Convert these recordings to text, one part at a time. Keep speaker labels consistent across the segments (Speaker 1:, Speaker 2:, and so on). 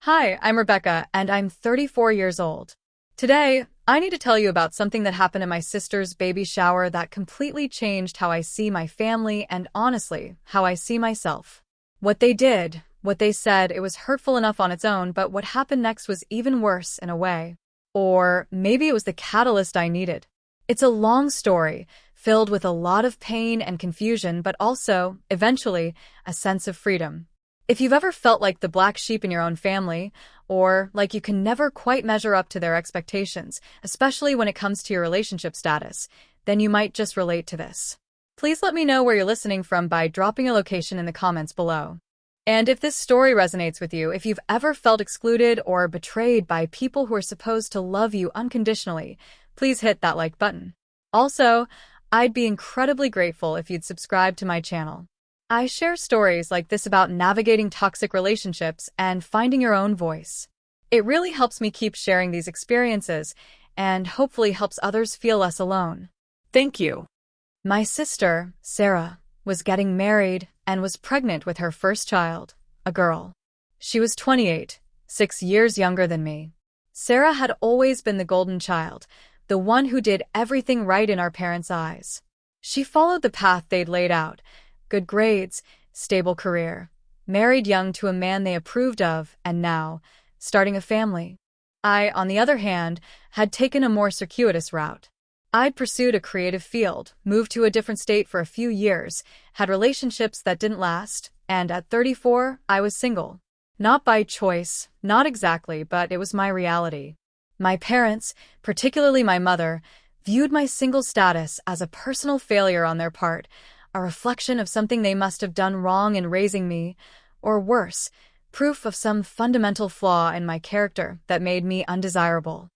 Speaker 1: Hi, I'm Rebecca, and I'm 34 years old. Today, I need to tell you about something that happened in my sister's baby shower that completely changed how I see my family and, honestly, how I see myself. What they did, what they said, it was hurtful enough on its own, but what happened next was even worse in a way. Or maybe it was the catalyst I needed. It's a long story, filled with a lot of pain and confusion, but also, eventually, a sense of freedom. If you've ever felt like the black sheep in your own family, or like you can never quite measure up to their expectations, especially when it comes to your relationship status, then you might just relate to this. Please let me know where you're listening from by dropping a location in the comments below. And if this story resonates with you, if you've ever felt excluded or betrayed by people who are supposed to love you unconditionally, please hit that like button. Also, I'd be incredibly grateful if you'd subscribe to my channel. I share stories like this about navigating toxic relationships and finding your own voice. It really helps me keep sharing these experiences and hopefully helps others feel less alone.
Speaker 2: Thank you.
Speaker 1: My sister, Sarah, was getting married and was pregnant with her first child, a girl. She was 28, 6 years younger than me. Sarah had always been the golden child, the one who did everything right in our parents' eyes. She followed the path they'd laid out: good grades, stable career, married young to a man they approved of, and now, starting a family. I, on the other hand, had taken a more circuitous route. I'd pursued a creative field, moved to a different state for a few years, had relationships that didn't last, and at 34, I was single. Not by choice, not exactly, but it was my reality. My parents, particularly my mother, viewed my single status as a personal failure on their part, a reflection of something they must have done wrong in raising me, or worse, proof of some fundamental flaw in my character that made me undesirable.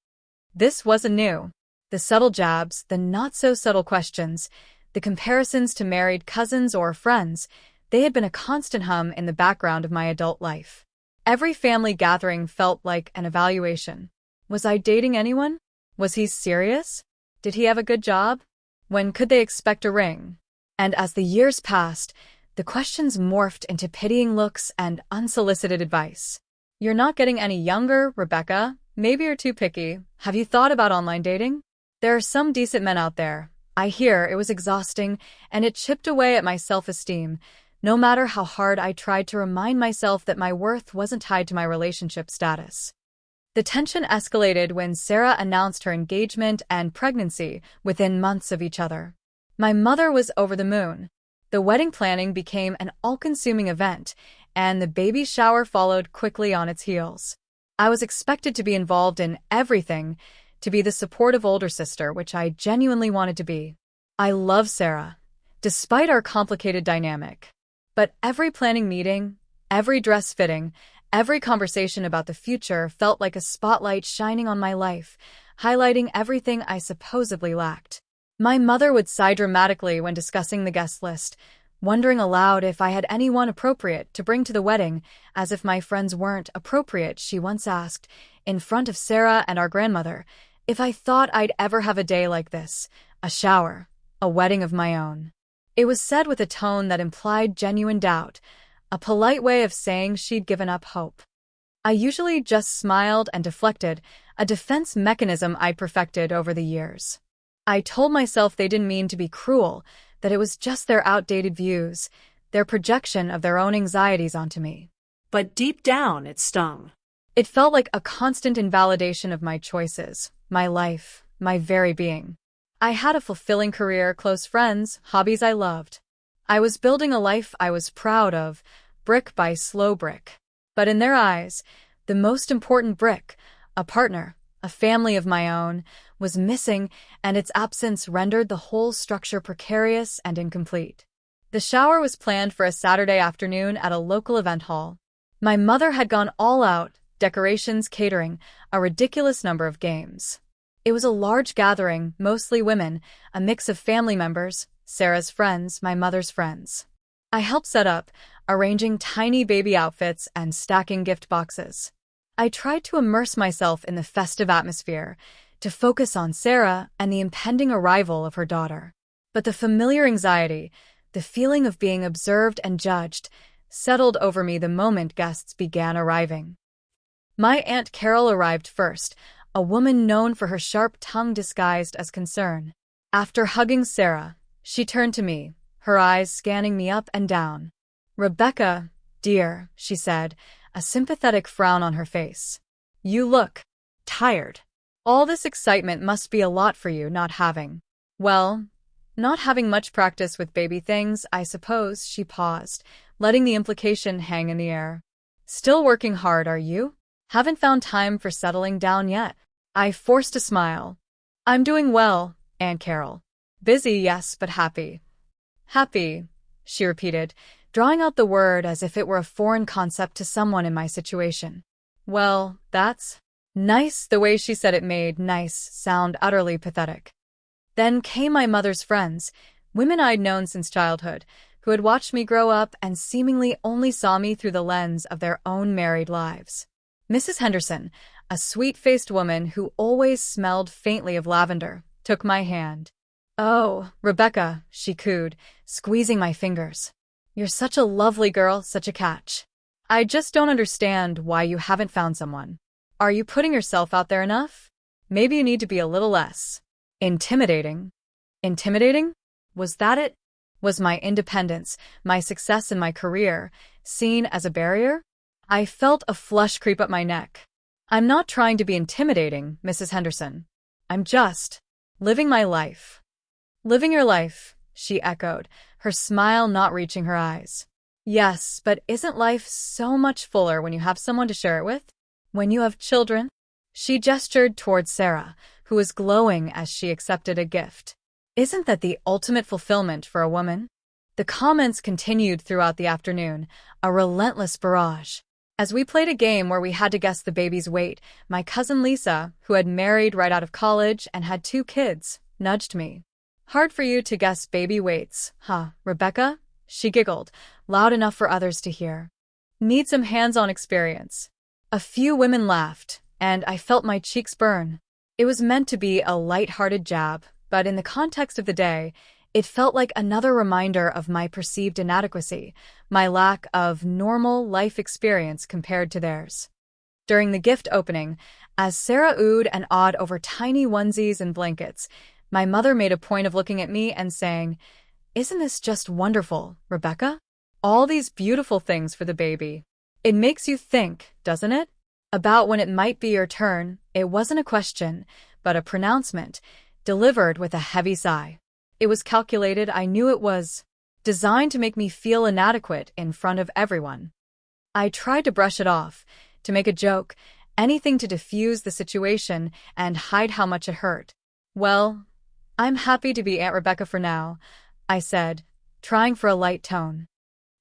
Speaker 1: This wasn't new. The subtle jabs, the not-so-subtle questions, the comparisons to married cousins or friends, they had been a constant hum in the background of my adult life. Every family gathering felt like an evaluation. Was I dating anyone? Was he serious? Did he have a good job? When could they expect a ring? And as the years passed, the questions morphed into pitying looks and unsolicited advice. You're not getting any younger, Rebecca. Maybe you're too picky. Have you thought about online dating? There are some decent men out there. I hear it was exhausting, and it chipped away at my self-esteem, no matter how hard I tried to remind myself that my worth wasn't tied to my relationship status. The tension escalated when Sarah announced her engagement and pregnancy within months of each other. My mother was over the moon. The wedding planning became an all-consuming event, and the baby shower followed quickly on its heels. I was expected to be involved in everything, to be the supportive older sister, which I genuinely wanted to be. I love Sarah, despite our complicated dynamic. But every planning meeting, every dress fitting, every conversation about the future felt like a spotlight shining on my life, highlighting everything I supposedly lacked. My mother would sigh dramatically when discussing the guest list, wondering aloud if I had anyone appropriate to bring to the wedding, as if my friends weren't appropriate. She once asked, in front of Sarah and our grandmother, if I thought I'd ever have a day like this, a shower, a wedding of my own. It was said with a tone that implied genuine doubt, a polite way of saying she'd given up hope. I usually just smiled and deflected, a defense mechanism I perfected over the years. I told myself they didn't mean to be cruel, that it was just their outdated views, their projection of their own anxieties onto me.
Speaker 2: But deep down, it stung.
Speaker 1: It felt like a constant invalidation of my choices, my life, my very being. I had a fulfilling career, close friends, hobbies I loved. I was building a life I was proud of, brick by slow brick. But in their eyes, the most important brick, a partner, a family of my own, was missing, and its absence rendered the whole structure precarious and incomplete. The shower was planned for a Saturday afternoon at a local event hall. My mother had gone all out, decorations, catering, a ridiculous number of games. It was a large gathering, mostly women, a mix of family members, Sarah's friends, my mother's friends. I helped set up, arranging tiny baby outfits and stacking gift boxes. I tried to immerse myself in the festive atmosphere, to focus on Sarah and the impending arrival of her daughter. But the familiar anxiety, the feeling of being observed and judged, settled over me the moment guests began arriving. My Aunt Carol arrived first, a woman known for her sharp tongue disguised as concern. After hugging Sarah, she turned to me, her eyes scanning me up and down. "Rebecca, dear," she said, a sympathetic frown on her face. "You look tired. All this excitement must be a lot for you not having. Well, not having much practice with baby things, I suppose," she paused, letting the implication hang in the air. "Still working hard, are you? Haven't found time for settling down yet?" I forced a smile. "I'm doing well, Aunt Carol. Busy, yes, but happy." "Happy," she repeated, drawing out the word as if it were a foreign concept to someone in my situation. "Well, that's nice." The way she said it made nice sound utterly pathetic. Then came my mother's friends, women I'd known since childhood, who had watched me grow up and seemingly only saw me through the lens of their own married lives. Mrs. Henderson, a sweet-faced woman who always smelled faintly of lavender, took my hand. "Oh, Rebecca," she cooed, squeezing my fingers. "You're such a lovely girl, such a catch. I just don't understand why you haven't found someone. Are you putting yourself out there enough? Maybe you need to be a little less intimidating." Intimidating? Was that it? Was my independence, my success in my career, seen as a barrier? I felt a flush creep up my neck. "I'm not trying to be intimidating, Mrs. Henderson. I'm just living my life." "Living your life," she echoed, her smile not reaching her eyes. "Yes, but isn't life so much fuller when you have someone to share it with? When you have children?" She gestured towards Sarah, who was glowing as she accepted a gift. "Isn't that the ultimate fulfillment for a woman?" The comments continued throughout the afternoon, a relentless barrage. As we played a game where we had to guess the baby's weight, my cousin Lisa, who had married right out of college and had 2 kids, nudged me. "Hard for you to guess baby weights, huh, Rebecca?" She giggled, loud enough for others to hear. "Need some hands-on experience." A few women laughed, and I felt my cheeks burn. It was meant to be a light-hearted jab, but in the context of the day, it felt like another reminder of my perceived inadequacy, my lack of normal life experience compared to theirs. During the gift opening, as Sarah oohed and awed over tiny onesies and blankets, my mother made a point of looking at me and saying, "Isn't this just wonderful, Rebecca? All these beautiful things for the baby." It makes you think, doesn't it? About when it might be your turn. It wasn't a question, but a pronouncement, delivered with a heavy sigh. It was calculated. I knew it was designed to make me feel inadequate in front of everyone. I tried to brush it off, to make a joke, anything to diffuse the situation and hide how much it hurt. "Well, I'm happy to be Aunt Rebecca for now," I said, trying for a light tone.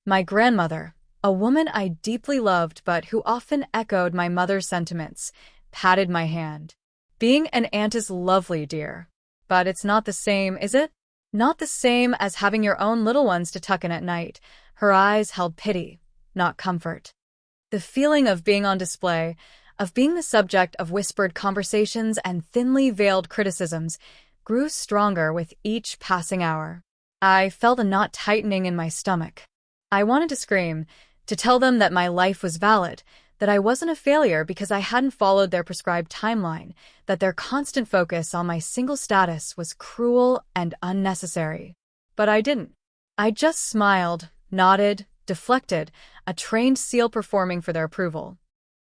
Speaker 1: My grandmother, a woman I deeply loved but who often echoed my mother's sentiments, patted my hand. "Being an aunt is lovely, dear. But it's not the same, is it? Not the same as having your own little ones to tuck in at night." Her eyes held pity, not comfort. The feeling of being on display, of being the subject of whispered conversations and thinly veiled criticisms, grew stronger with each passing hour. I felt a knot tightening in my stomach. I wanted to scream, to tell them that my life was valid, that I wasn't a failure because I hadn't followed their prescribed timeline, that their constant focus on my single status was cruel and unnecessary. But I didn't. I just smiled, nodded, deflected, a trained seal performing for their approval.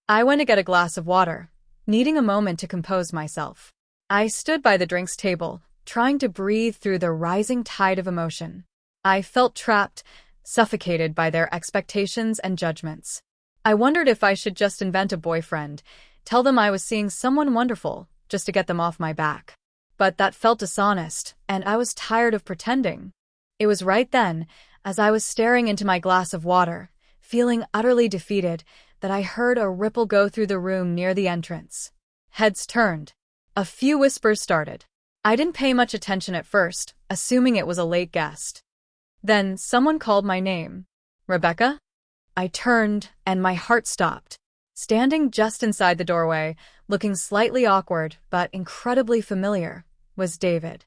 Speaker 1: I went to get a glass of water, needing a moment to compose myself. I stood by the drinks table, trying to breathe through the rising tide of emotion. I felt trapped, suffocated by their expectations and judgments. I wondered if I should just invent a boyfriend, tell them I was seeing someone wonderful, just to get them off my back. But that felt dishonest, and I was tired of pretending. It was right then, as I was staring into my glass of water, feeling utterly defeated, that I heard a ripple go through the room near the entrance. Heads turned. A few whispers started. I didn't pay much attention at first, assuming it was a late guest. Then someone called my name. "Rebecca?" I turned, and my heart stopped. Standing just inside the doorway, looking slightly awkward but incredibly familiar, was David.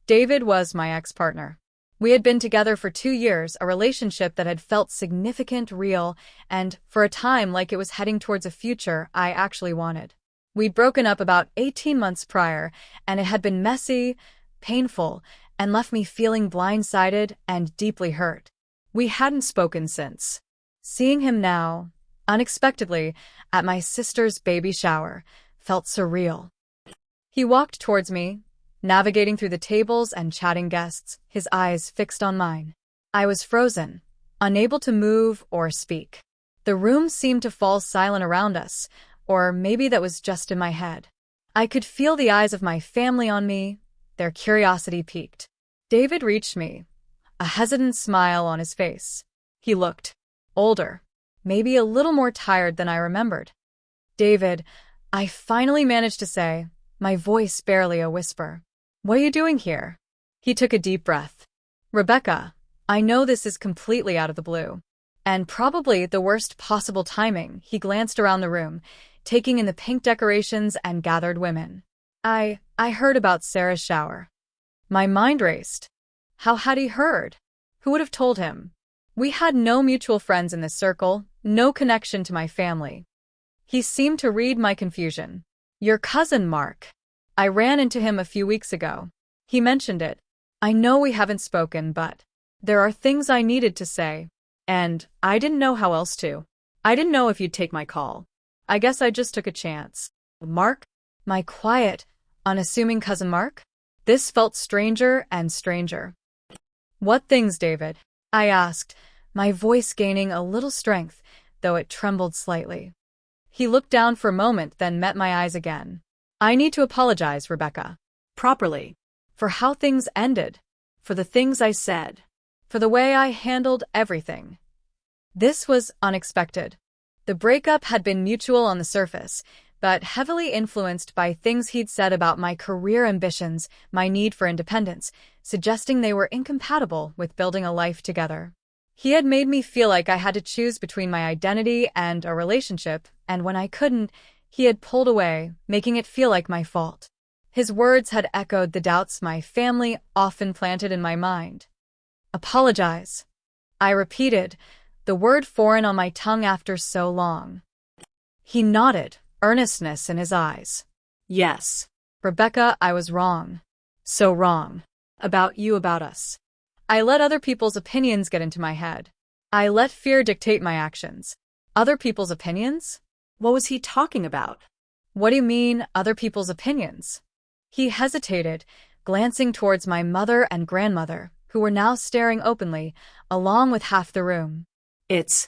Speaker 1: David was my ex-partner. We had been together for 2 years, a relationship that had felt significant, real, and, for a time, like it was heading towards a future I actually wanted. We'd broken up about 18 months prior, and it had been messy, painful, and left me feeling blindsided and deeply hurt. We hadn't spoken since. Seeing him now, unexpectedly, at my sister's baby shower, felt surreal. He walked towards me, navigating through the tables and chatting guests, his eyes fixed on mine. I was frozen, unable to move or speak. The room seemed to fall silent around us, or maybe that was just in my head. I could feel the eyes of my family on me, their curiosity piqued. David reached me, a hesitant smile on his face. He looked older, maybe a little more tired than I remembered. "David," I finally managed to say, my voice barely a whisper. "What are you doing here?" He took a deep breath. "Rebecca, I know this is completely out of the blue, and probably the worst possible timing." He glanced around the room, taking in the pink decorations and gathered women. I heard about Sarah's shower." My mind raced. How had he heard? Who would have told him? We had no mutual friends in this circle, no connection to my family. He seemed to read my confusion. "Your cousin, Mark. I ran into him a few weeks ago. He mentioned it. I know we haven't spoken, but there are things I needed to say, and I didn't know how else to. I didn't know if you'd take my call. I guess I just took a chance." "Mark?" My quiet, unassuming cousin Mark? This felt stranger and stranger. "What things, David?" I asked, my voice gaining a little strength, though it trembled slightly. He looked down for a moment, then met my eyes again. "I need to apologize, Rebecca."
Speaker 2: Properly.
Speaker 1: "For how things ended.
Speaker 2: For the things I said.
Speaker 1: For the way I handled everything." This was unexpected. The breakup had been mutual on the surface, but heavily influenced by things he'd said about my career ambitions, my need for independence, suggesting they were incompatible with building a life together. He had made me feel like I had to choose between my identity and a relationship, and when I couldn't, he had pulled away, making it feel like my fault. His words had echoed the doubts my family often planted in my mind. "Apologize," I repeated, the word foreign on my tongue after so long. He nodded, earnestness in his eyes.
Speaker 2: "Yes.
Speaker 1: "Rebecca, I was wrong. So wrong. About you, about us. I let other people's opinions get into my head. I let fear dictate my actions." "Other people's opinions?"
Speaker 2: What was he talking about?
Speaker 1: "What do you mean, other people's opinions?" He hesitated, glancing towards my mother and grandmother, who were now staring openly, along with half the room. It's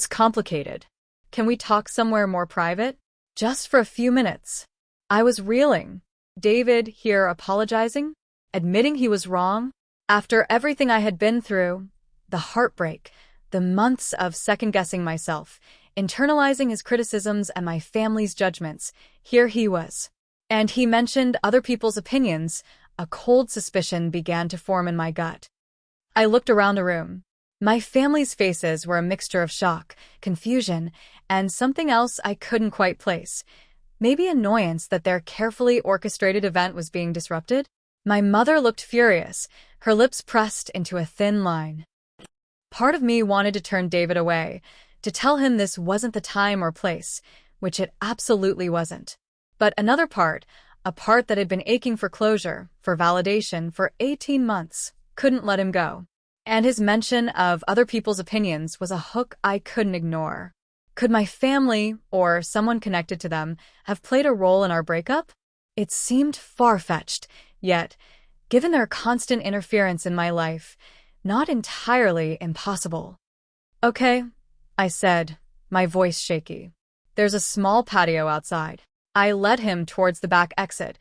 Speaker 1: complicated. Can we talk somewhere more private? Just for a few minutes." I was reeling. David here apologizing? Admitting he was wrong? After everything I had been through, the heartbreak, the months of second-guessing myself, internalizing his criticisms and my family's judgments, here he was. And he mentioned other people's opinions. A cold suspicion began to form in my gut. I looked around the room. My family's faces were a mixture of shock, confusion, and something else I couldn't quite place. Maybe annoyance that their carefully orchestrated event was being disrupted? My mother looked furious, her lips pressed into a thin line. Part of me wanted to turn David away, to tell him this wasn't the time or place, which it absolutely wasn't. But another part, a part that had been aching for closure, for validation, for 18 months, couldn't let him go. And his mention of other people's opinions was a hook I couldn't ignore. Could my family, or someone connected to them, have played a role in our breakup? It seemed far-fetched, yet, given their constant interference in my life, not entirely impossible. "Okay," I said, my voice shaky. "There's a small patio outside." I led him towards the back exit,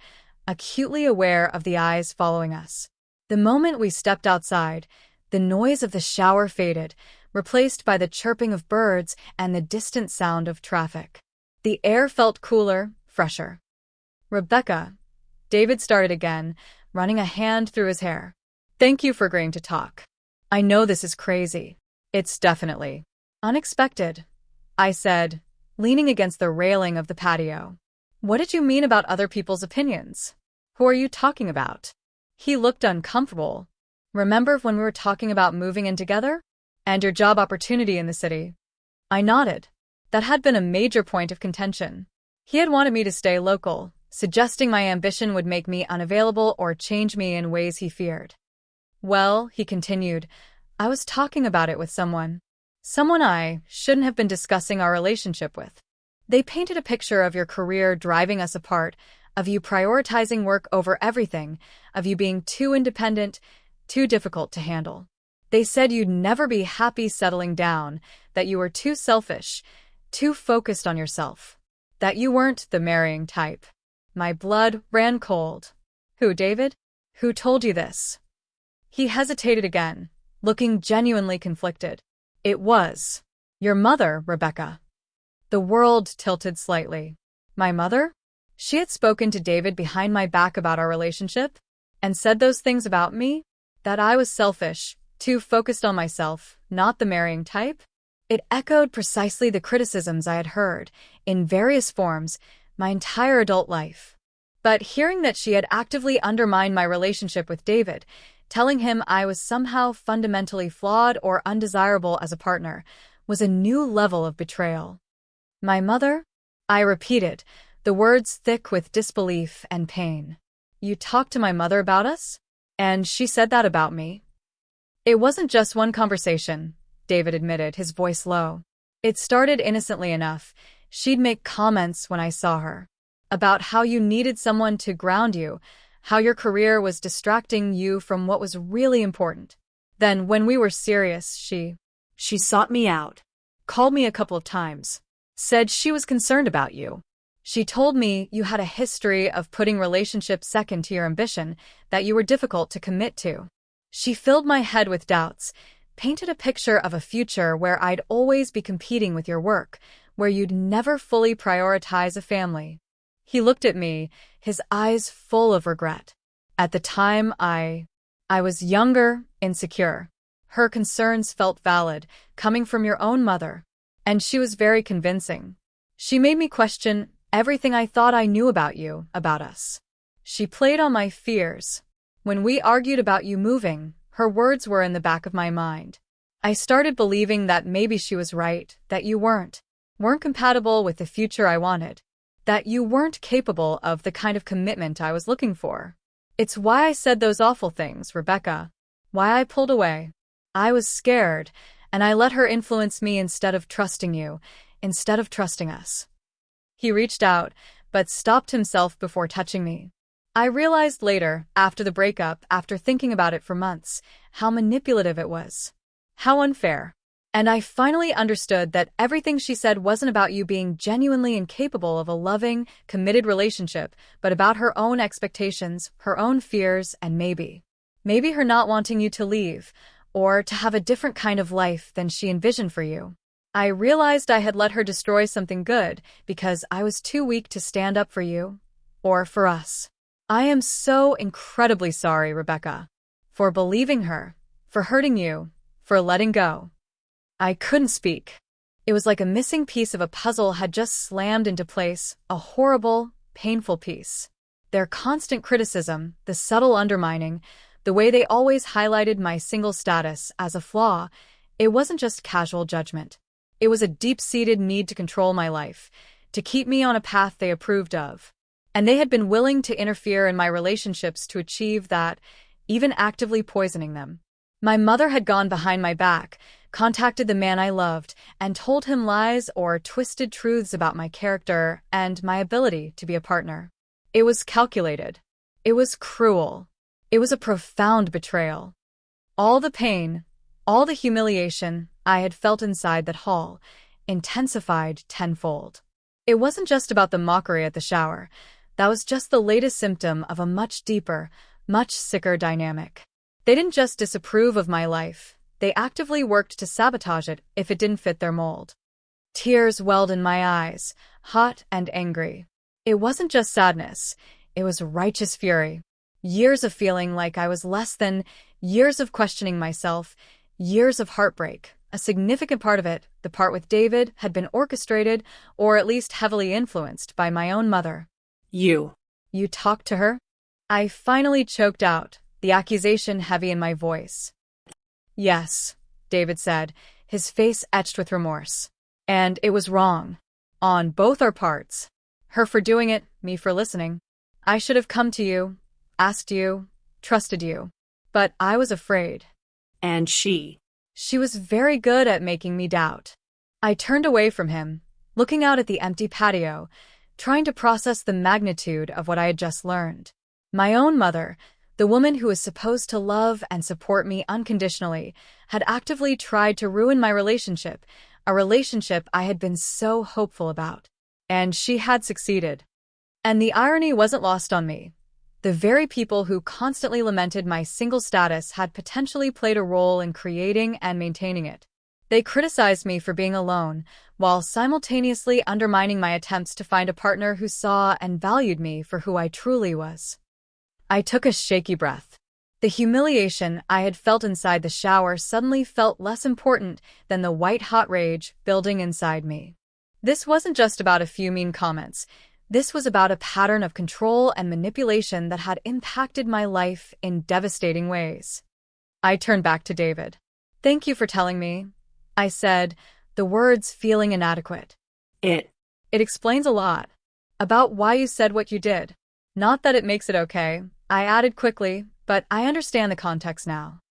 Speaker 1: acutely aware of the eyes following us. The moment we stepped outside, the noise of the shower faded, replaced by the chirping of birds and the distant sound of traffic. The air felt cooler, fresher. "Rebecca," David started again, running a hand through his hair. "Thank you for agreeing to talk. I know this is crazy. It's definitely unexpected," I said, leaning against the railing of the patio. "What did you mean about other people's opinions? Who are you talking about?" He looked uncomfortable. Remember when we were talking about moving in together? And your job opportunity in the city? I nodded. That had been a major point of contention. He had wanted me to stay local, suggesting my ambition would make me unavailable or change me in ways he feared. Well, he continued, I was talking about it with someone. Someone I shouldn't have been discussing our relationship with. They painted a picture of your career driving us apart, of you prioritizing work over everything, of you being too independent, too difficult to handle. They said you'd never be happy settling down, that you were too selfish, too focused on yourself, that you weren't the marrying type. My blood ran cold. Who, David? Who told you this? He hesitated again, looking genuinely conflicted. It was your mother, Rebecca. The world tilted slightly. My mother? She had spoken to David behind my back about our relationship and said those things about me? That I was selfish, too focused on myself, not the marrying type? It echoed precisely the criticisms I had heard, in various forms, my entire adult life. But hearing that she had actively undermined my relationship with David, telling him I was somehow fundamentally flawed or undesirable as a partner, was a new level of betrayal. My mother? I repeated, the words thick with disbelief and pain. You talked to my mother about us? And she said that about me? It wasn't just one conversation, David admitted, his voice low. It started innocently enough. She'd make comments when I saw her. About how you needed someone to ground you, how your career was distracting you from what was really important. Then, when we were serious, she
Speaker 2: sought me out,
Speaker 1: called me a couple of times, said she was concerned about you. She told me you had a history of putting relationships second to your ambition, that you were difficult to commit to. She filled my head with doubts, painted a picture of a future where I'd always be competing with your work, where you'd never fully prioritize a family. He looked at me, his eyes full of regret. At the time, I was younger, insecure. Her concerns felt valid, coming from your own mother. And she was very convincing. She made me question everything I thought I knew about you, about us. She played on my fears. When we argued about you moving, her words were in the back of my mind. I started believing that maybe she was right, that you weren't compatible with the future I wanted, that you weren't capable of the kind of commitment I was looking for. It's why I said those awful things, Rebecca. Why I pulled away. I was scared, and I let her influence me instead of trusting you, instead of trusting us. He reached out, but stopped himself before touching me. I realized later, after the breakup, after thinking about it for months, how manipulative it was. How unfair. And I finally understood that everything she said wasn't about you being genuinely incapable of a loving, committed relationship, but about her own expectations, her own fears, and maybe her not wanting you to leave, or to have a different kind of life than she envisioned for you. I realized I had let her destroy something good because I was too weak to stand up for you, or for us. I am so incredibly sorry, Rebecca, for believing her, for hurting you, for letting go. I couldn't speak. It was like a missing piece of a puzzle had just slammed into place, a horrible, painful piece. Their constant criticism, the subtle undermining, the way they always highlighted my single status as a flaw, it wasn't just casual judgment. It was a deep-seated need to control my life, to keep me on a path they approved of. And they had been willing to interfere in my relationships to achieve that, even actively poisoning them. My mother had gone behind my back, contacted the man I loved, and told him lies or twisted truths about my character and my ability to be a partner. It was calculated. It was cruel. It was a profound betrayal. All the pain, all the humiliation I had felt inside that hall, intensified tenfold. It wasn't just about the mockery at the shower. That was just the latest symptom of a much deeper, much sicker dynamic. They didn't just disapprove of my life. They actively worked to sabotage it if it didn't fit their mold. Tears welled in my eyes, hot and angry. It wasn't just sadness. It was righteous fury. Years of feeling like I was less than, years of questioning myself, years of heartbreak. A significant part of it, the part with David, had been orchestrated, or at least heavily influenced, by my own mother.
Speaker 2: You
Speaker 1: talked to her? I finally choked out, the accusation heavy in my voice. Yes, David said, his face etched with remorse. And it was wrong. On both our parts. Her for doing it, me for listening. I should have come to you, asked you, trusted you. But I was afraid.
Speaker 2: And she
Speaker 1: was very good at making me doubt. I turned away from him, looking out at the empty patio, trying to process the magnitude of what I had just learned. My own mother, the woman who was supposed to love and support me unconditionally, had actively tried to ruin my relationship, a relationship I had been so hopeful about. And she had succeeded. And the irony wasn't lost on me. The very people who constantly lamented my single status had potentially played a role in creating and maintaining it. They criticized me for being alone, while simultaneously undermining my attempts to find a partner who saw and valued me for who I truly was. I took a shaky breath. The humiliation I had felt inside the shower suddenly felt less important than the white-hot rage building inside me. This wasn't just about a few mean comments. This was about a pattern of control and manipulation that had impacted my life in devastating ways. I turned back to David. "Thank you for telling me," I said, the words feeling inadequate.
Speaker 2: It
Speaker 1: explains a lot. About why you said what you did. Not that it makes it okay, I added quickly, but I understand the context now.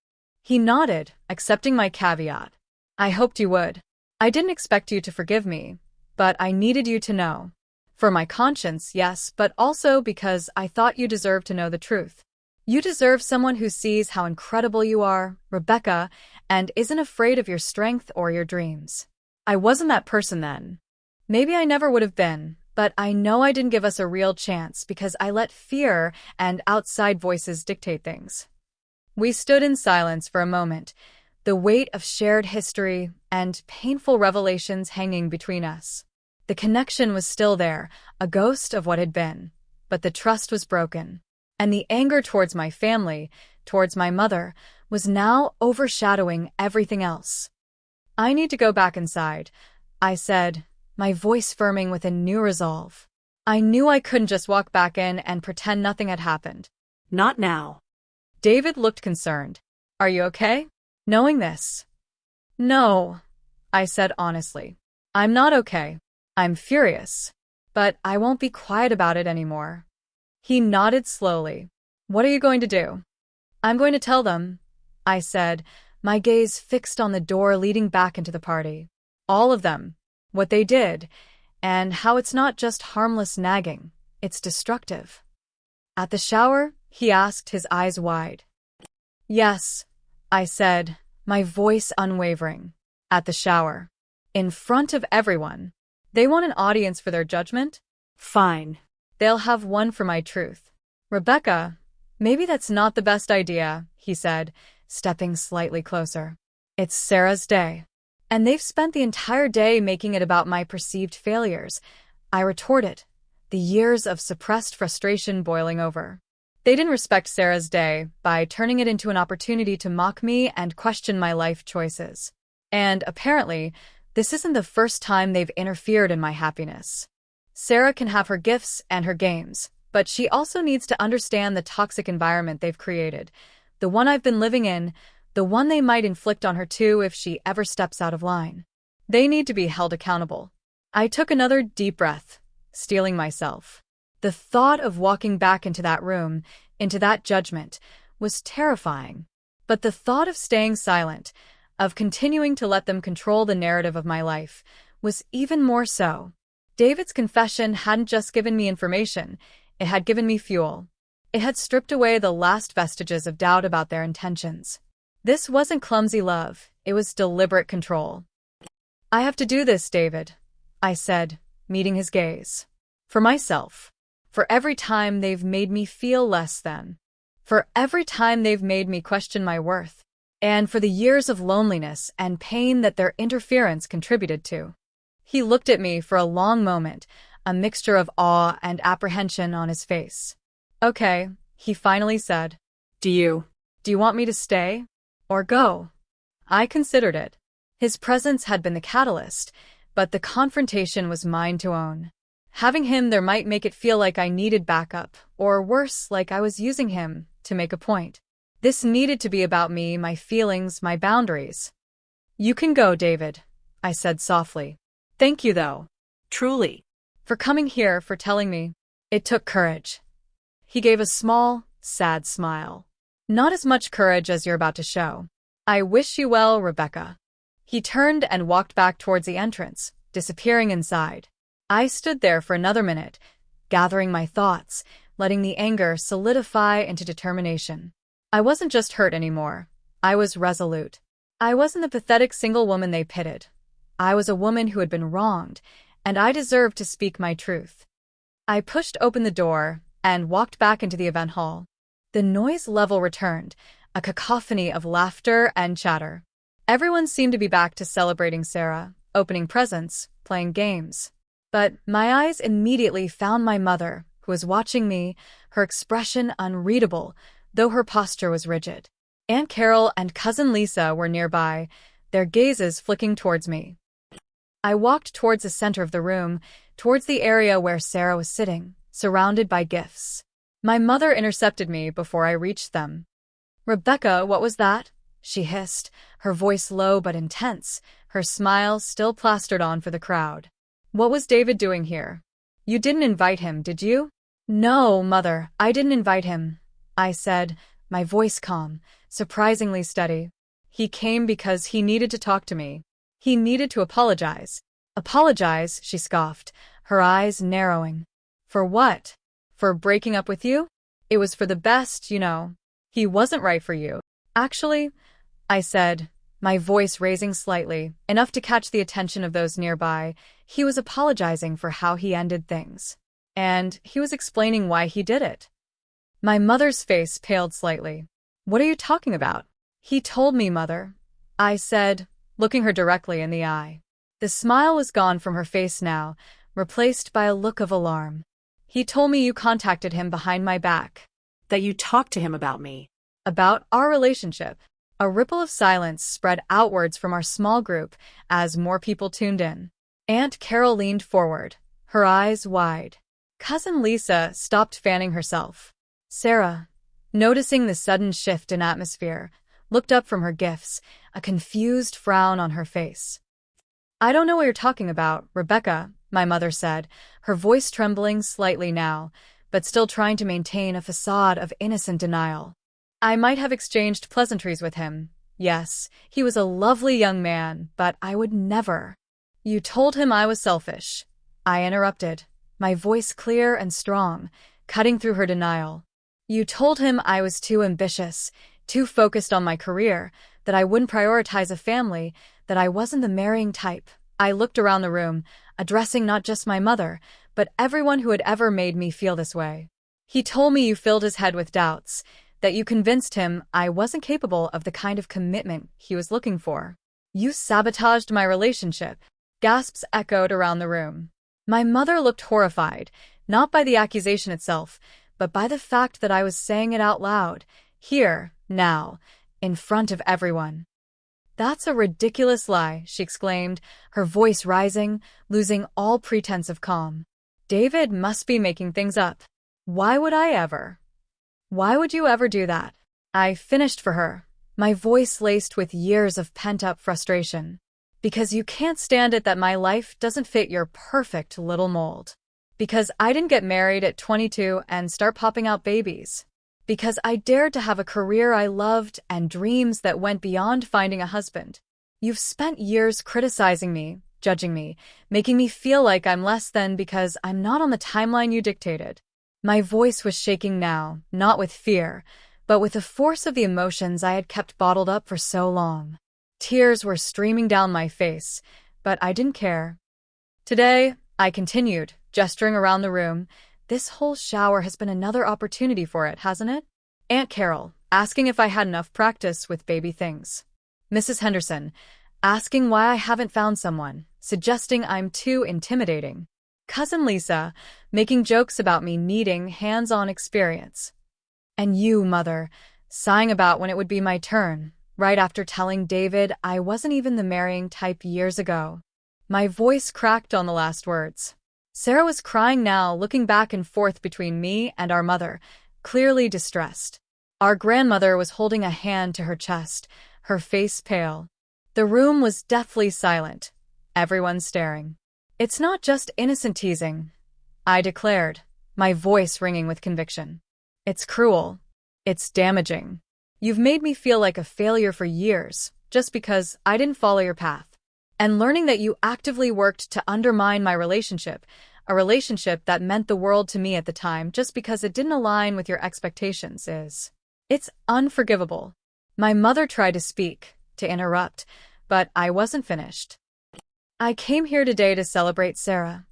Speaker 1: He nodded, accepting my caveat. I hoped you would. I didn't expect you to forgive me, but I needed you to know. For my conscience, yes, but also because I thought you deserved to know the truth. You deserve someone who sees how incredible you are, Rebecca, and isn't afraid of your strength or your dreams. I wasn't that person then. Maybe I never would have been, but I know I didn't give us a real chance because I let fear and outside voices dictate things. We stood in silence for a moment, the weight of shared history and painful revelations hanging between us. The connection was still there, a ghost of what had been, but the trust was broken. And the anger towards my family, towards my mother, was now overshadowing everything else. I need to go back inside, I said, my voice firming with a new resolve. I knew I couldn't just walk back in and pretend nothing had happened.
Speaker 2: Not now.
Speaker 1: David looked concerned. Are you okay? Knowing this? No, I said honestly. I'm not okay. I'm furious. But I won't be quiet about it anymore. He nodded slowly. What are you going to do? I'm going to tell them, I said, my gaze fixed on the door leading back into the party. All of them. What they did, and how it's not just harmless nagging, it's destructive. At the shower, he asked, his eyes wide. Yes, I said, my voice unwavering. At the shower. In front of everyone. They want an audience for their judgment?
Speaker 2: Fine.
Speaker 1: They'll have one for my truth. Rebecca, maybe that's not the best idea, he said, stepping slightly closer. It's Sarah's day. And they've spent the entire day making it about my perceived failures. I retorted, the years of suppressed frustration boiling over. They didn't respect Sarah's day by turning it into an opportunity to mock me and question my life choices. And apparently, this isn't the first time they've interfered in my happiness. Sarah can have her gifts and her games, but she also needs to understand the toxic environment they've created, the one I've been living in, the one they might inflict on her too if she ever steps out of line. They need to be held accountable. I took another deep breath, steeling myself. The thought of walking back into that room, into that judgment, was terrifying. But the thought of staying silent, of continuing to let them control the narrative of my life, was even more so. David's confession hadn't just given me information, it had given me fuel. It had stripped away the last vestiges of doubt about their intentions. This wasn't clumsy love, it was deliberate control. I have to do this, David, I said, meeting his gaze. For myself. For every time they've made me feel less than. For every time they've made me question my worth. And for the years of loneliness and pain that their interference contributed to. He looked at me for a long moment, a mixture of awe and apprehension on his face. Okay, he finally said. Do you want me to stay? Or go? I considered it. His presence had been the catalyst, but the confrontation was mine to own. Having him there might make it feel like I needed backup, or worse, like I was using him to make a point. This needed to be about me, my feelings, my boundaries. You can go, David, I said softly. Thank you, though.
Speaker 2: Truly.
Speaker 1: For coming here, for telling me. It took courage. He gave a small, sad smile. Not as much courage as you're about to show. I wish you well, Rebecca. He turned and walked back towards the entrance, disappearing inside. I stood there for another minute, gathering my thoughts, letting the anger solidify into determination. I wasn't just hurt anymore. I was resolute. I wasn't the pathetic single woman they pitted. I was a woman who had been wronged, and I deserved to speak my truth. I pushed open the door and walked back into the event hall. The noise level returned, a cacophony of laughter and chatter. Everyone seemed to be back to celebrating Sarah, opening presents, playing games. But my eyes immediately found my mother, who was watching me, her expression unreadable, though her posture was rigid. Aunt Carol and Cousin Lisa were nearby, their gazes flicking towards me. I walked towards the center of the room, towards the area where Sarah was sitting, surrounded by gifts. My mother intercepted me before I reached them. "Rebecca, what was that?" she hissed, her voice low but intense, her smile still plastered on for the crowd. "What was David doing here? You didn't invite him, did you?" "No, Mother, I didn't invite him," I said, my voice calm, surprisingly steady. "He came because he needed to talk to me. He needed to apologize." "Apologize?" she scoffed, her eyes narrowing. "For what? For breaking up with you? It was for the best, you know. He wasn't right for you." "Actually," I said, my voice raising slightly, enough to catch the attention of those nearby, "he was apologizing for how he ended things. And he was explaining why he did it." My mother's face paled slightly. "What are you talking about?" "He told me, Mother," I said, looking her directly in the eye. The smile was gone from her face now, replaced by a look of alarm. "He told me you contacted him behind my back."
Speaker 2: That you talked to him about me.
Speaker 1: "About our relationship." A ripple of silence spread outwards from our small group as more people tuned in. Aunt Carol leaned forward, her eyes wide. Cousin Lisa stopped fanning herself. Sarah, noticing the sudden shift in atmosphere, looked up from her gifts, a confused frown on her face. "I don't know what you're talking about, Rebecca," my mother said, her voice trembling slightly now, but still trying to maintain a facade of innocent denial. "I might have exchanged pleasantries with him. Yes, he was a lovely young man, but I would never." "You told him I was selfish," I interrupted, my voice clear and strong, cutting through her denial. "You told him I was too ambitious, too focused on my career, that I wouldn't prioritize a family, that I wasn't the marrying type." I looked around the room, addressing not just my mother, but everyone who had ever made me feel this way. "He told me you filled his head with doubts, that you convinced him I wasn't capable of the kind of commitment he was looking for. You sabotaged my relationship." Gasps echoed around the room. My mother looked horrified, not by the accusation itself, but by the fact that I was saying it out loud, here, now, in front of everyone. "That's a ridiculous lie," she exclaimed, her voice rising, losing all pretense of calm. "David must be making things up. Why would I ever? Why would you ever do that?" I finished for her, my voice laced with years of pent-up frustration. "Because you can't stand it that my life doesn't fit your perfect little mold. Because I didn't get married at 22 and start popping out babies. Because I dared to have a career I loved and dreams that went beyond finding a husband. You've spent years criticizing me, judging me, making me feel like I'm less than because I'm not on the timeline you dictated." My voice was shaking now, not with fear, but with the force of the emotions I had kept bottled up for so long. Tears were streaming down my face, but I didn't care. "Today," I continued, gesturing around the room, "this whole shower has been another opportunity for it, hasn't it? Aunt Carol, asking if I had enough practice with baby things. Mrs. Henderson, asking why I haven't found someone, suggesting I'm too intimidating. Cousin Lisa, making jokes about me needing hands-on experience. And you, Mother, sighing about when it would be my turn, right after telling David I wasn't even the marrying type years ago." My voice cracked on the last words. Sarah was crying now, looking back and forth between me and our mother, clearly distressed. Our grandmother was holding a hand to her chest, her face pale. The room was deathly silent, everyone staring. "It's not just innocent teasing," I declared, my voice ringing with conviction. "It's cruel. It's damaging. You've made me feel like a failure for years, just because I didn't follow your path. And learning that you actively worked to undermine my relationship, a relationship that meant the world to me at the time just because it didn't align with your expectations it's unforgivable." My mother tried to speak, to interrupt, but I wasn't finished. "I came here today to celebrate Sarah,"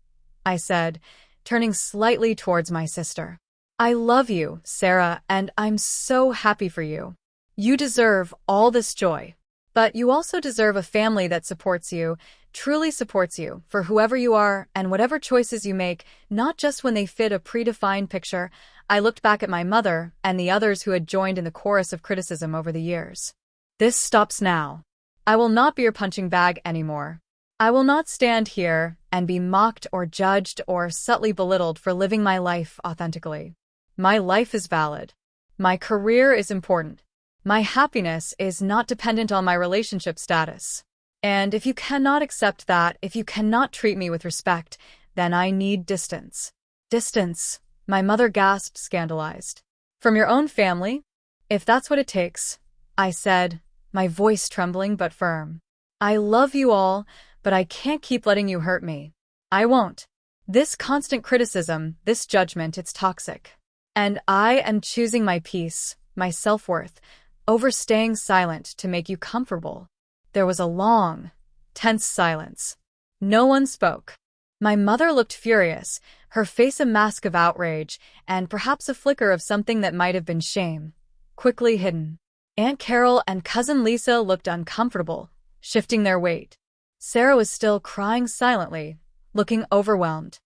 Speaker 1: I said, turning slightly towards my sister. "I love you, Sarah, and I'm so happy for you. You deserve all this joy. But you also deserve a family that supports you, truly supports you, for whoever you are and whatever choices you make, not just when they fit a predefined picture." I looked back at my mother and the others who had joined in the chorus of criticism over the years. "This stops now. I will not be your punching bag anymore. I will not stand here and be mocked or judged or subtly belittled for living my life authentically. My life is valid. My career is important. My happiness is not dependent on my relationship status. And if you cannot accept that, if you cannot treat me with respect, then I need distance." "Distance," my mother gasped, scandalized. "From your own family? If that's what it takes," I said, my voice trembling but firm. "I love you all, but I can't keep letting you hurt me. I won't. This constant criticism, this judgment, it's toxic. And I am choosing my peace, my self-worth, over staying silent to make you comfortable." There was a long, tense silence. No one spoke. My mother looked furious, her face a mask of outrage, and perhaps a flicker of something that might have been shame, quickly hidden. Aunt Carol and Cousin Lisa looked uncomfortable, shifting their weight. Sarah was still crying silently, looking overwhelmed.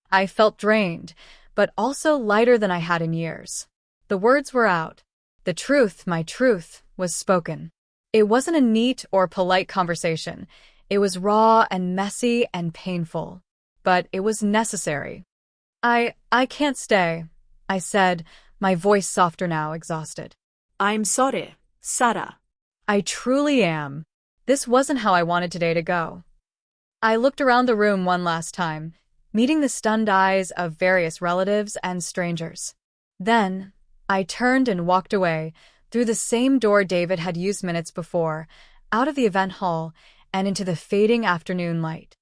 Speaker 1: I felt drained, but also lighter than I had in years. The words were out. The truth, my truth, was spoken. It wasn't a neat or polite conversation. It was raw and messy and painful. But it was necessary. I can't stay," I said, my voice softer now, exhausted.
Speaker 2: "I'm sorry, Sarah."
Speaker 1: "I truly am. This wasn't how I wanted today to go." I looked around the room one last time, meeting the stunned eyes of various relatives and strangers. Then, I turned and walked away, through the same door David had used minutes before, out of the event hall, and into the fading afternoon light.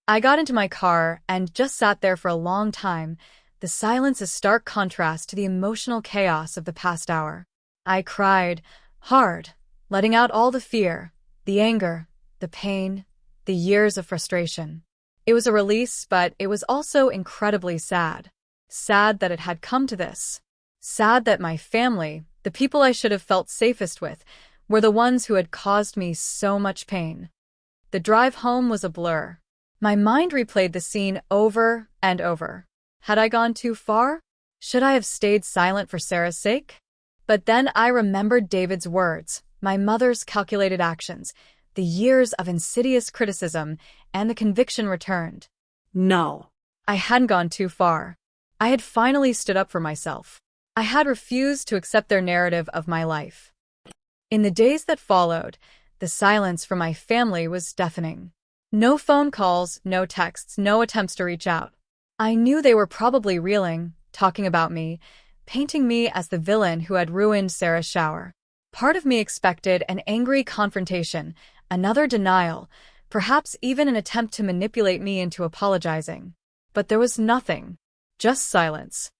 Speaker 1: I got into my car and just sat there for a long time, the silence a stark contrast to the emotional chaos of the past hour. I cried, hard, letting out all the fear, the anger, the pain, the years of frustration. It was a release, but it was also incredibly sad. Sad that it had come to this. Sad that my family, the people I should have felt safest with, were the ones who had caused me so much pain. The drive home was a blur. My mind replayed the scene over and over. Had I gone too far? Should I have stayed silent for Sarah's sake? But then I remembered David's words, my mother's calculated actions, the years of insidious criticism, and the conviction returned.
Speaker 2: No.
Speaker 1: I hadn't gone too far. I had finally stood up for myself. I had refused to accept their narrative of my life. In the days that followed, the silence from my family was deafening. No phone calls, no texts, no attempts to reach out. I knew they were probably reeling, talking about me, painting me as the villain who had ruined Sarah's shower. Part of me expected an angry confrontation, another denial, perhaps even an attempt to manipulate me into apologizing. But there was nothing. Just silence.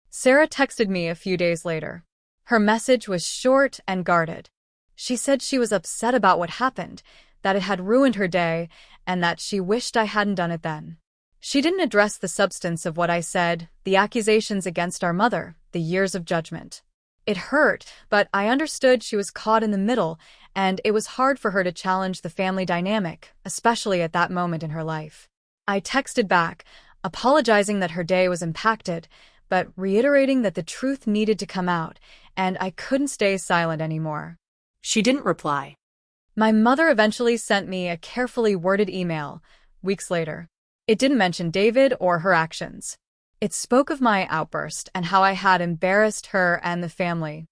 Speaker 1: Sarah texted me a few days later. Her message was short and guarded. She said she was upset about what happened, that it had ruined her day, and that she wished I hadn't done it then. She didn't address the substance of what I said, the accusations against our mother, the years of judgment. It hurt, but I understood she was caught in the middle, and it was hard for her to challenge the family dynamic, especially at that moment in her life. I texted back, apologizing that her day was impacted, but reiterating that the truth needed to come out, and I couldn't stay silent anymore.
Speaker 2: She didn't reply.
Speaker 1: My mother eventually sent me a carefully worded email, weeks later. It didn't mention David or her actions. It spoke of my outburst and how I had embarrassed her and the family.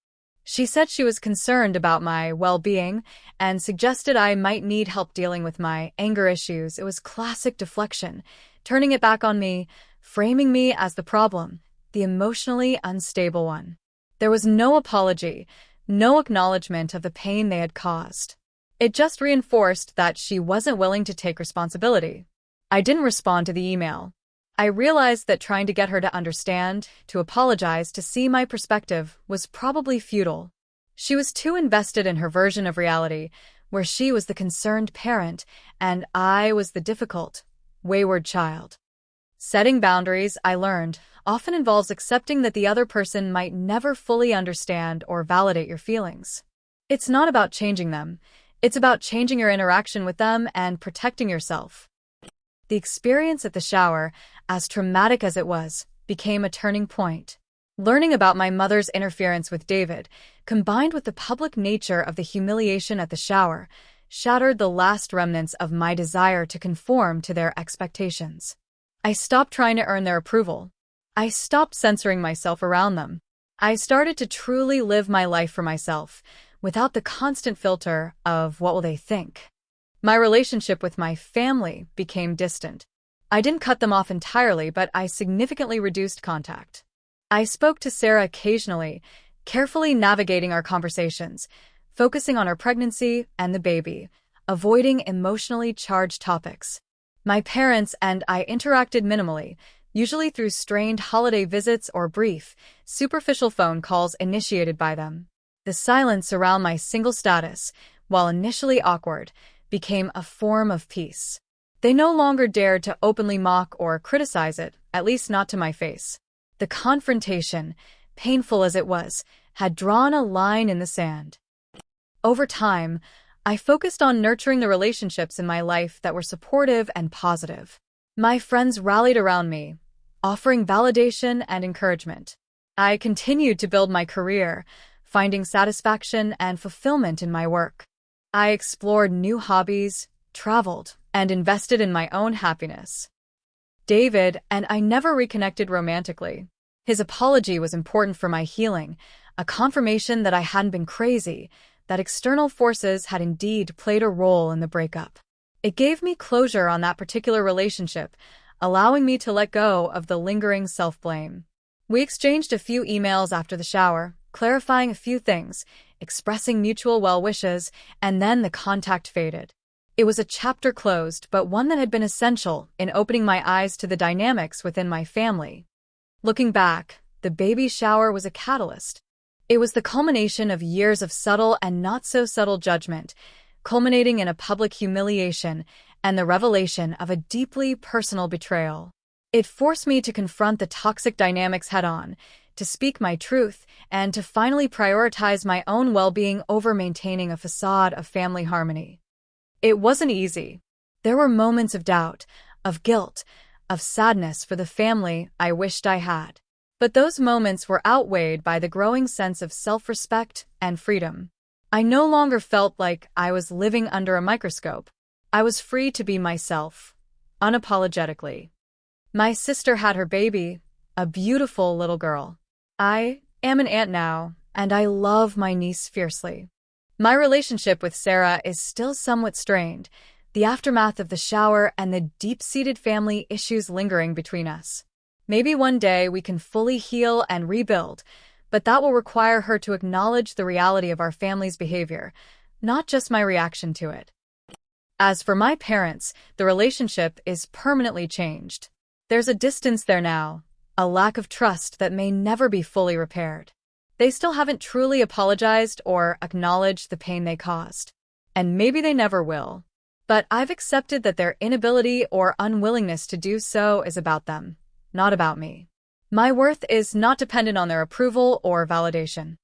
Speaker 1: She said she was concerned about my well-being and suggested I might need help dealing with my anger issues. It was classic deflection, turning it back on me, framing me as the problem, the emotionally unstable one. There was no apology, no acknowledgement of the pain they had caused. It just reinforced that she wasn't willing to take responsibility. I didn't respond to the email. I realized that trying to get her to understand, to apologize, to see my perspective was probably futile. She was too invested in her version of reality, where she was the concerned parent and I was the difficult, wayward child. Setting boundaries, I learned, often involves accepting that the other person might never fully understand or validate your feelings. It's not about changing them. It's about changing your interaction with them and protecting yourself. The experience at the shower, as traumatic as it was, became a turning point. Learning about my mother's interference with David, combined with the public nature of the humiliation at the shower, shattered the last remnants of my desire to conform to their expectations. I stopped trying to earn their approval. I stopped censoring myself around them. I started to truly live my life for myself, without the constant filter of what will they think. My relationship with my family became distant. I didn't cut them off entirely, but I significantly reduced contact. I spoke to Sarah occasionally, carefully navigating our conversations, focusing on her pregnancy and the baby, avoiding emotionally charged topics. My parents and I interacted minimally, usually through strained holiday visits or brief, superficial phone calls initiated by them. The silence around my single status, while initially awkward, became a form of peace. They no longer dared to openly mock or criticize it, at least not to my face. The confrontation, painful as it was, had drawn a line in the sand. Over time, I focused on nurturing the relationships in my life that were supportive and positive. My friends rallied around me, offering validation and encouragement. I continued to build my career, finding satisfaction and fulfillment in my work. I explored new hobbies, traveled, and invested in my own happiness. David and I never reconnected romantically. His apology was important for my healing, a confirmation that I hadn't been crazy, that external forces had indeed played a role in the breakup. It gave me closure on that particular relationship, allowing me to let go of the lingering self-blame. We exchanged a few emails after the shower, clarifying a few things, expressing mutual well wishes, and then the contact faded. It was a chapter closed, but one that had been essential in opening my eyes to the dynamics within my family. Looking back, the baby shower was a catalyst. It was the culmination of years of subtle and not-so-subtle judgment, culminating in a public humiliation and the revelation of a deeply personal betrayal. It forced me to confront the toxic dynamics head-on, to speak my truth, and to finally prioritize my own well-being over maintaining a facade of family harmony. It wasn't easy. There were moments of doubt, of guilt, of sadness for the family I wished I had. But those moments were outweighed by the growing sense of self-respect and freedom. I no longer felt like I was living under a microscope. I was free to be myself, unapologetically. My sister had her baby, a beautiful little girl. I am an aunt now, and I love my niece fiercely. My relationship with Sarah is still somewhat strained, the aftermath of the shower and the deep-seated family issues lingering between us. Maybe one day we can fully heal and rebuild, but that will require her to acknowledge the reality of our family's behavior, not just my reaction to it. As for my parents, the relationship is permanently changed. There's a distance there now, a lack of trust that may never be fully repaired. They still haven't truly apologized or acknowledged the pain they caused. And maybe they never will. But I've accepted that their inability or unwillingness to do so is about them, not about me. My worth is not dependent on their approval or validation.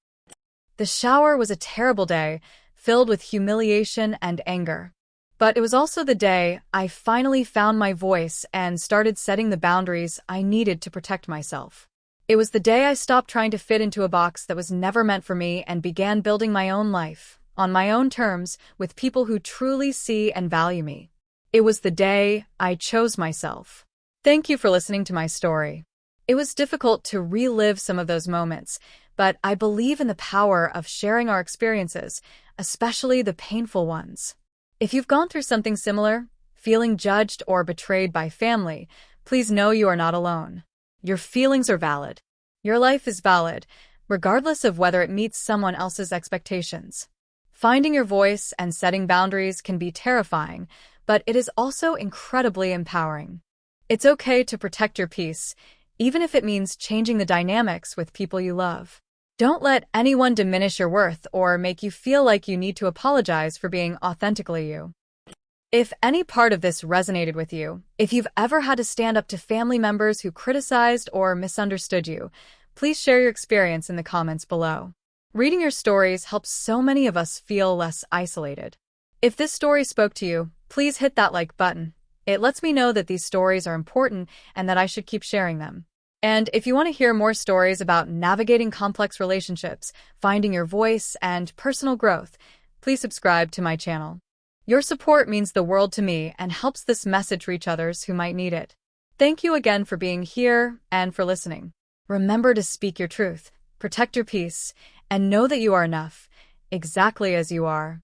Speaker 1: The shower was a terrible day, filled with humiliation and anger. But it was also the day I finally found my voice and started setting the boundaries I needed to protect myself. It was the day I stopped trying to fit into a box that was never meant for me and began building my own life, on my own terms, with people who truly see and value me. It was the day I chose myself. Thank you for listening to my story. It was difficult to relive some of those moments, but I believe in the power of sharing our experiences, especially the painful ones. If you've gone through something similar, feeling judged or betrayed by family, please know you are not alone. Your feelings are valid. Your life is valid, regardless of whether it meets someone else's expectations. Finding your voice and setting boundaries can be terrifying, but it is also incredibly empowering. It's okay to protect your peace, even if it means changing the dynamics with people you love. Don't let anyone diminish your worth or make you feel like you need to apologize for being authentically you. If any part of this resonated with you, if you've ever had to stand up to family members who criticized or misunderstood you, please share your experience in the comments below. Reading your stories helps so many of us feel less isolated. If this story spoke to you, please hit that like button. It lets me know that these stories are important and that I should keep sharing them. And if you want to hear more stories about navigating complex relationships, finding your voice, and personal growth, please subscribe to my channel. Your support means the world to me and helps this message reach others who might need it. Thank you again for being here and for listening. Remember to speak your truth, protect your peace, and know that you are enough, exactly as you are.